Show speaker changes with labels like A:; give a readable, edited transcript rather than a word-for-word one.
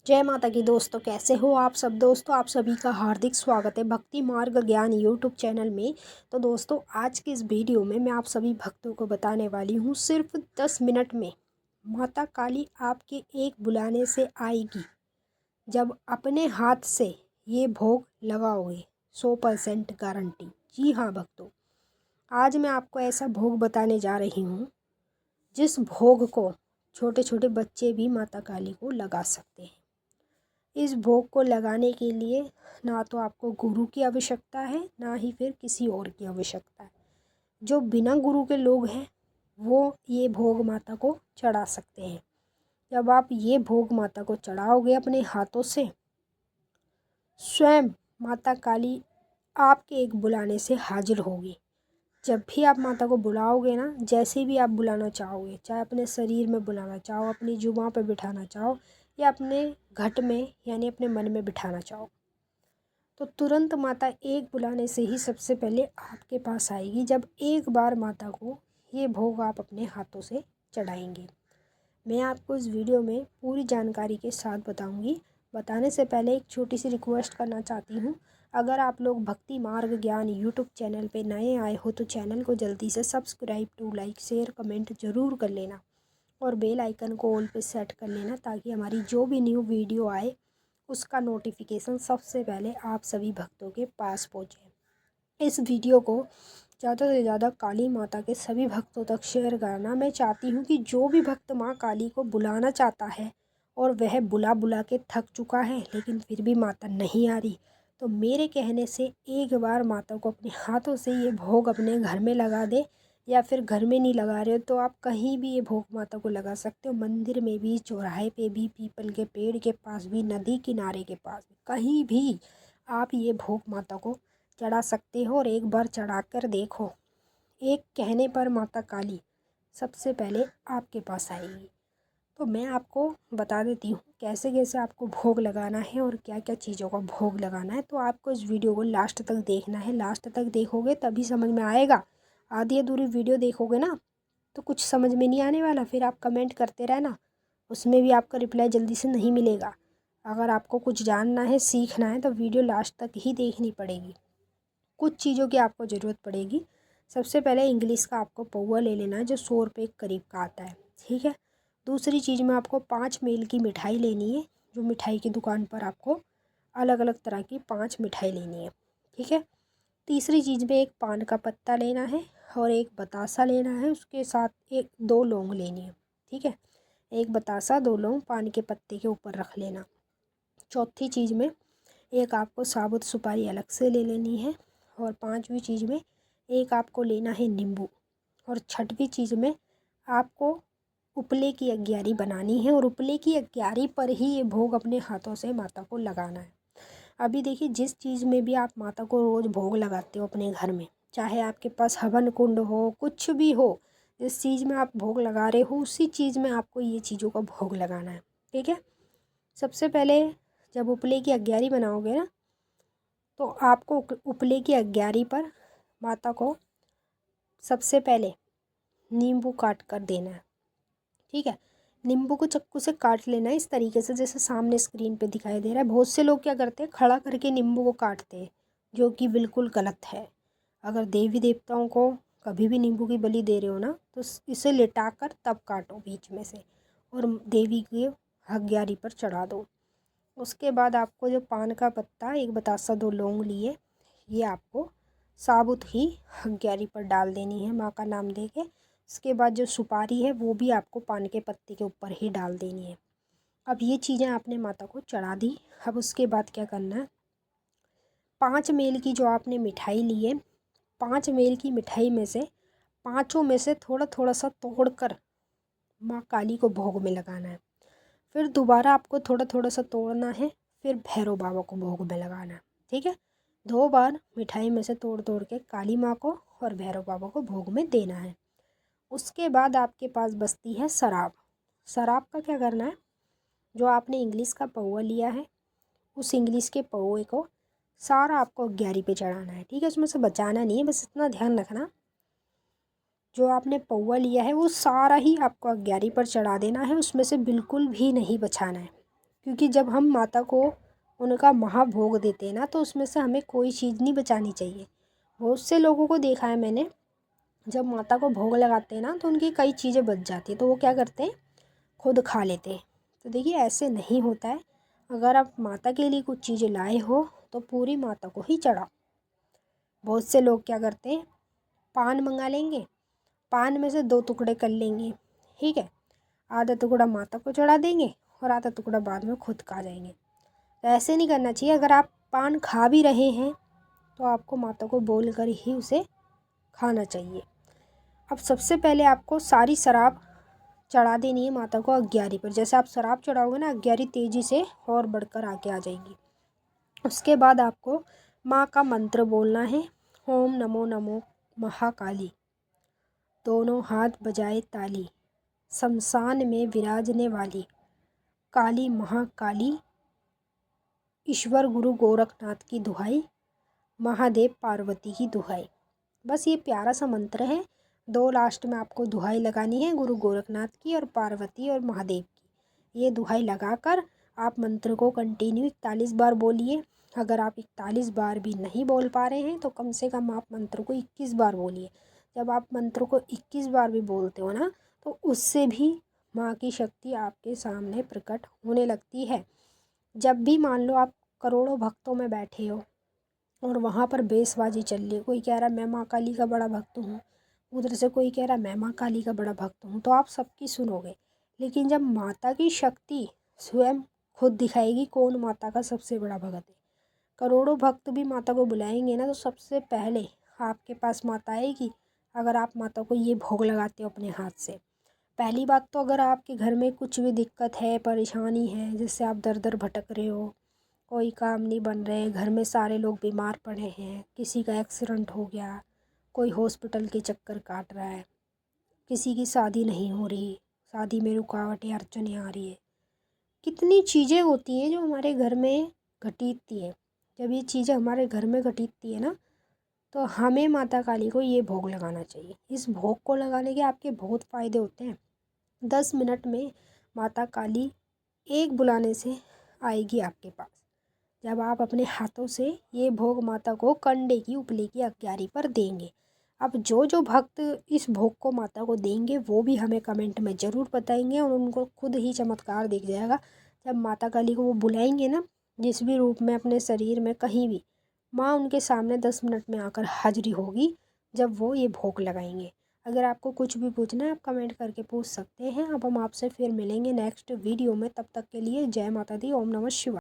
A: जय माता की दोस्तों, कैसे हो आप सब। दोस्तों, आप सभी का हार्दिक स्वागत है भक्ति मार्ग ज्ञान यूट्यूब चैनल में। तो दोस्तों, आज की इस वीडियो में मैं आप सभी भक्तों को बताने वाली हूँ, सिर्फ 10 मिनट में माता काली आपके एक बुलाने से आएगी। जब अपने हाथ से ये भोग लगाओगे, 100% गारंटी। जी हाँ भक्तों, आज मैं आपको ऐसा भोग बताने जा रही हूँ जिस भोग को छोटे छोटे बच्चे भी माता काली को लगा सकते हैं। इस भोग को लगाने के लिए ना तो आपको गुरु की आवश्यकता है, ना ही फिर किसी और की आवश्यकता है। जो बिना गुरु के लोग हैं वो ये भोग माता को चढ़ा सकते हैं। जब आप ये भोग माता को चढ़ाओगे अपने हाथों से, स्वयं माता काली आपके एक बुलाने से हाजिर होगी। जब भी आप माता को बुलाओगे ना, जैसे भी आप बुलाना चाहोगे, चाहे अपने शरीर में बुलाना चाहो, अपनी जुबां पर बिठाना चाहो, या अपने घट में यानी अपने मन में बिठाना चाहो, तो तुरंत माता एक बुलाने से ही सबसे पहले आपके पास आएगी। जब एक बार माता को ये भोग आप अपने हाथों से चढ़ाएंगे, मैं आपको इस वीडियो में पूरी जानकारी के साथ बताऊंगी। बताने से पहले एक छोटी सी रिक्वेस्ट करना चाहती हूँ। अगर आप लोग भक्ति मार्ग ज्ञान यूट्यूब चैनल पे नए आए हो तो चैनल को जल्दी से subscribe to like share comment ज़रूर कर लेना, और बेल आइकन को ऑल पे सेट कर लेना, ताकि हमारी जो भी न्यू वीडियो आए उसका नोटिफिकेशन सबसे पहले आप सभी भक्तों के पास पहुँचे। इस वीडियो को ज़्यादा से ज़्यादा काली माता के सभी भक्तों तक शेयर करना। मैं चाहती हूँ कि जो भी भक्त माँ काली को बुलाना चाहता है और वह बुला बुला के थक चुका है लेकिन फिर भी माता नहीं आ रही, तो मेरे कहने से एक बार माता को अपने हाथों से ये भोग अपने घर में लगा दे, या फिर घर में नहीं लगा रहे हो तो आप कहीं भी ये भोग माता को लगा सकते हो। मंदिर में भी, चौराहे पे भी, पीपल के पेड़ के पास भी, नदी किनारे के पास भी, कहीं भी आप ये भोग माता को चढ़ा सकते हो। और एक बार चढ़ा कर देखो, एक कहने पर माता काली सबसे पहले आपके पास आएगी। तो मैं आपको बता देती हूँ कैसे कैसे आपको भोग लगाना है और क्या क्या चीज़ों का भोग लगाना है। तो आपको इस वीडियो को लास्ट तक देखना है। लास्ट तक देखोगे तभी समझ में आएगा। आधी अधूरी वीडियो देखोगे ना तो कुछ समझ में नहीं आने वाला, फिर आप कमेंट करते रहना, उसमें भी आपका रिप्लाई जल्दी से नहीं मिलेगा। अगर आपको कुछ जानना है, सीखना है, तो वीडियो लास्ट तक ही देखनी पड़ेगी। कुछ चीज़ों की आपको ज़रूरत पड़ेगी। सबसे पहले इंग्लिश का आपको पौवा ले लेना है, जो 100 रुपये के करीब का आता है, ठीक है। दूसरी चीज़ में आपको 5 मेल की मिठाई लेनी है, जो मिठाई की दुकान पर आपको अलग अलग तरह की 5 मिठाई लेनी है, ठीक है। तीसरी चीज़ में एक पान का पत्ता लेना है और एक बतासा लेना है, उसके साथ एक 2 लौंग लेनी है, ठीक है। एक बतासा, 2 लौंग पान के पत्ते के ऊपर रख लेना। चौथी चीज़ में एक आपको साबुत सुपारी अलग से ले लेनी है, और पांचवी चीज़ में एक आपको लेना है नींबू, और छठवीं चीज़ में आपको उपले की अग्यारी बनानी है, और उपले की अग्यारी पर ही ये भोग अपने हाथों से माता को लगाना है। अभी देखिए, जिस चीज़ में भी आप माता को रोज़ भोग लगाते हो अपने घर में, चाहे आपके पास हवन कुंड हो, कुछ भी हो, जिस चीज़ में आप भोग लगा रहे हो उसी चीज़ में आपको ये चीज़ों का भोग लगाना है, ठीक है। सबसे पहले जब उपले की अग्यारी बनाओगे ना, तो आपको उपले की अग्यारी पर माता को सबसे पहले नींबू काट कर देना है, ठीक है। नींबू को चाकू से काट लेना है इस तरीके से जैसे सामने स्क्रीन पे दिखाई दे रहा है। बहुत से लोग क्या करते हैं, खड़ा करके नींबू को काटते हैं, जो कि बिल्कुल गलत है। अगर देवी देवताओं को कभी भी नींबू की बलि दे रहे हो ना, तो इसे लिटा कर तब काटो बीच में से, और देवी की अग्यारी पर चढ़ा दो। उसके बाद आपको जो पान का पत्ता, एक बतासा, 2 लौंग लिए, ये आपको साबुत ही अग्यारी पर डाल देनी है माँ का नाम दे के। इसके बाद जो सुपारी है वो भी आपको पान के पत्ते के ऊपर ही डाल देनी है। अब ये चीज़ें आपने माता को चढ़ा दी। अब उसके बाद क्या करना है, 5 मेल की जो आपने मिठाई ली है, 5 मेल की मिठाई में से पाँचों में से थोड़ा थोड़ा सा तोड़ कर माँ काली को भोग में लगाना है। फिर दोबारा आपको थोड़ा थोड़ा सा तोड़ना है, फिर भैरव बाबा को भोग में लगाना है, ठीक है। 2 बार मिठाई में से तोड़ तोड़ के काली माँ को और भैरव बाबा को भोग में देना है। उसके बाद आपके पास बचती है शराब। शराब का क्या करना है, जो आपने इंग्लिश का पौवा लिया है, उस इंग्लिश के पौवे को सारा आपको अग्यारी पे चढ़ाना है, ठीक है। उसमें से बचाना नहीं है, बस इतना ध्यान रखना, जो आपने पौवा लिया है वो सारा ही आपको अग्यारी पर चढ़ा देना है, उसमें से बिल्कुल भी नहीं बचाना है। क्योंकि जब हम माता को उनका महाभोग देते हैं ना, तो उसमें से हमें कोई चीज़ नहीं बचानी चाहिए। बहुत से लोगों को देखा है मैंने, जब माता को भोग लगाते हैं ना तो उनकी कई चीज़ें बच जाती है, तो वो क्या करते हैं, खुद खा लेते हैं। तो देखिए ऐसे नहीं होता है। अगर आप माता के लिए कुछ चीज़ें लाए हो तो पूरी माता को ही चढ़ाओ। बहुत से लोग क्या करते हैं, पान मंगा लेंगे, पान में से 2 टुकड़े कर लेंगे, ठीक है, आधा टुकड़ा माता को चढ़ा देंगे और आधा टुकड़ा बाद में खुद खा जाएंगे। तो ऐसे नहीं करना चाहिए। अगर आप पान खा भी रहे हैं तो आपको माता को बोल कर ही उसे खाना चाहिए। अब सबसे पहले आपको सारी शराब चढ़ा देनी है माता को अग्यारी पर। जैसे आप शराब चढ़ाओगे ना, अग्यारी तेज़ी से और बढ़कर आगे आ जाएगी। उसके बाद आपको माँ का मंत्र बोलना है, ओम नमो नमो महाकाली, दोनों हाथ बजाए ताली, शमशान में विराजने वाली काली महाकाली, ईश्वर गुरु गोरखनाथ की दुहाई, महादेव पार्वती की दुहाई। बस ये प्यारा सा मंत्र है। 2 लास्ट में आपको दुहाई लगानी है, गुरु गोरखनाथ की और पार्वती और महादेव की। ये दुहाई लगाकर आप मंत्र को कंटिन्यू 41 बार बोलिए। अगर आप 41 बार भी नहीं बोल पा रहे हैं तो कम से कम आप मंत्र को 21 बार बोलिए। जब आप मंत्र को 21 बार भी बोलते हो ना, तो उससे भी माँ की शक्ति आपके सामने प्रकट होने लगती है। जब भी मान लो आप करोड़ों भक्तों में बैठे हो और वहाँ पर बेसबाजी चल रही है, कोई कह रहा मैं माँ काली का बड़ा भक्त हूँ, उधर से कोई कह रहा मैं माँ काली का बड़ा भक्त हूँ, तो आप सबकी सुनोगे। लेकिन जब माता की शक्ति स्वयं खुद दिखाएगी कौन माता का सबसे बड़ा भक्त है, करोड़ों भक्त भी माता को बुलाएंगे ना, तो सबसे पहले आपके पास माता आएगी। अगर आप माता को ये भोग लगाते हो अपने हाथ से। पहली बात तो अगर आपके घर में कुछ भी दिक्कत है, परेशानी है, जिससे आप दर दर भटक रहे हो, कोई काम नहीं बन रहे, घर में सारे लोग बीमार पड़े हैं, किसी का एक्सीडेंट हो गया, कोई हॉस्पिटल के चक्कर काट रहा है, किसी की शादी नहीं हो रही, शादी में रुकावटें अड़चनें आ रही है, कितनी चीज़ें होती हैं जो हमारे घर में घटितती है। जब ये चीज़ें हमारे घर में घटितती है ना, तो हमें माता काली को ये भोग लगाना चाहिए। इस भोग को लगाने के आपके बहुत फ़ायदे होते हैं। 10 मिनट में माता काली एक बुलाने से आएगी आपके पास। जब आप अपने हाथों से ये भोग माता को कंडे की उपले की अग्यारी पर देंगे। अब जो जो भक्त इस भोग को माता को देंगे वो भी हमें कमेंट में ज़रूर बताएंगे और उनको खुद ही चमत्कार दिख जाएगा। जब माता काली को वो बुलाएंगे ना, जिस भी रूप में अपने शरीर में कहीं भी, माँ उनके सामने 10 मिनट में आकर हाजिरी होगी जब वो ये भोग लगाएंगे। अगर आपको कुछ भी पूछना है आप कमेंट करके पूछ सकते हैं। अब हम आपसे फिर मिलेंगे नेक्स्ट वीडियो में। तब तक के लिए जय माता दी, ओम नमः शिवाय।